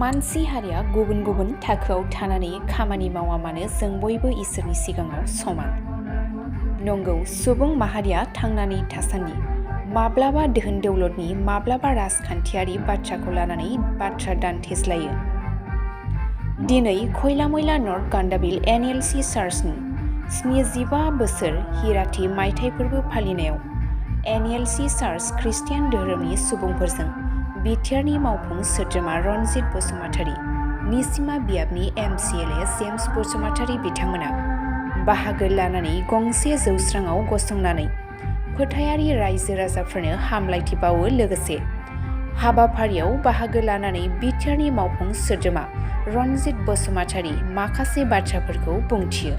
मानसि हारिया गुबुन गुबुन थाखोआव थानानै खामानि मावा मानो जों बयबो इसोरनि सिगाङाव समान। नंगौ, सुबुं माहारिया थांनानै थासान्दि माब्लाबा दोहोन दौलतनि माब्लाबा राजखान्थियारि बाथ्राखौ लानानै बाथ्रा दान्थेज्लायो। दिनै खयला मैला नर्थ गान्दाबिल NLC चार्चनि 75 बोसोर हिराथि मायथाइ फोरबो फालिनायाव NLC चार्च ख्रिस्टियान धोरोमनि सुबुंफोरजों बिटिआरनि मावफुं सोद्रोमा रनजित बसुमतारी, निसिमा बियाबनि MCLA जेम्स बसुमतारी बिथांमोना बाहागो लानानै गंसे जौस्राङाव गसंनानै फोथायारि रायजो राजाफोरनो हामलायथि बावो। लोगोसे हाबाफारियाव बाहागो लानानै बिटिआरनि मावफुं सोद्रोमा रनजित बसुमतारी माखासे बाथ्राफोरखौ बुंथियो।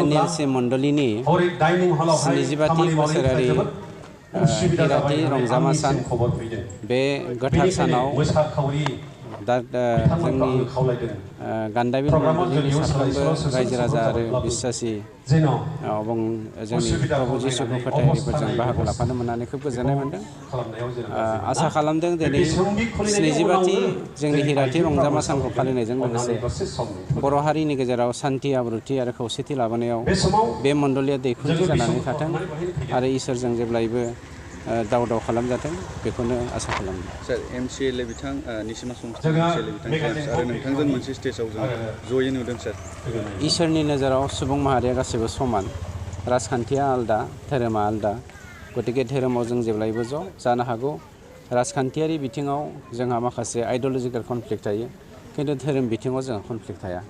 NLC मण्डलीनि 75थि बोसोरारि हिराथि रंजामा सान, बे गोथार सानाव जोंनि गान्दाबिल मण्डलीनि साफ्रोमबो रायजो राजा आरो बिश्वासी जोंनि प्रभु जिसुखौ फोथायारिफोरजों बाहागो लाफानो मोननानै खोब गोजोननाय मोन्दों। आसा खालामदों दिनै 75थि जोंनि हिराथि रंजामा सानखौ फालिनायजों लोगोसे बर' हारिनि गेजेराव सान्थि, आब्रुथि आरो खौसेथि लाबोनायाव बे मण्डलीया दैखुनजि जानानै थाथों आरो इसोरजों जेब्लायबो दाव दाव खालामजाथों, बेखौनो आसा खालामो। सार, MCLA बिथां निसिमा MCLA बिथां आरो नोंथांजों मोनसे स्टेजाव जों जयै नुदों सार। इसोरनि नोजोराव सुबुं माहारिया गासैबो समान, राजखान्थिया आलदा, धोरोमा आलदा। गतिके धोरोमाव जों जेब्लायबो ज' जानो हागौ। राजखान्थियारि बिथिङाव जोंहा माखासे आइडिय'लजिकेल कनफ्लिक्ट थायो, खिन्थु धोरोम बिथिङाव जोंहा कनफ्लिक्ट थाया।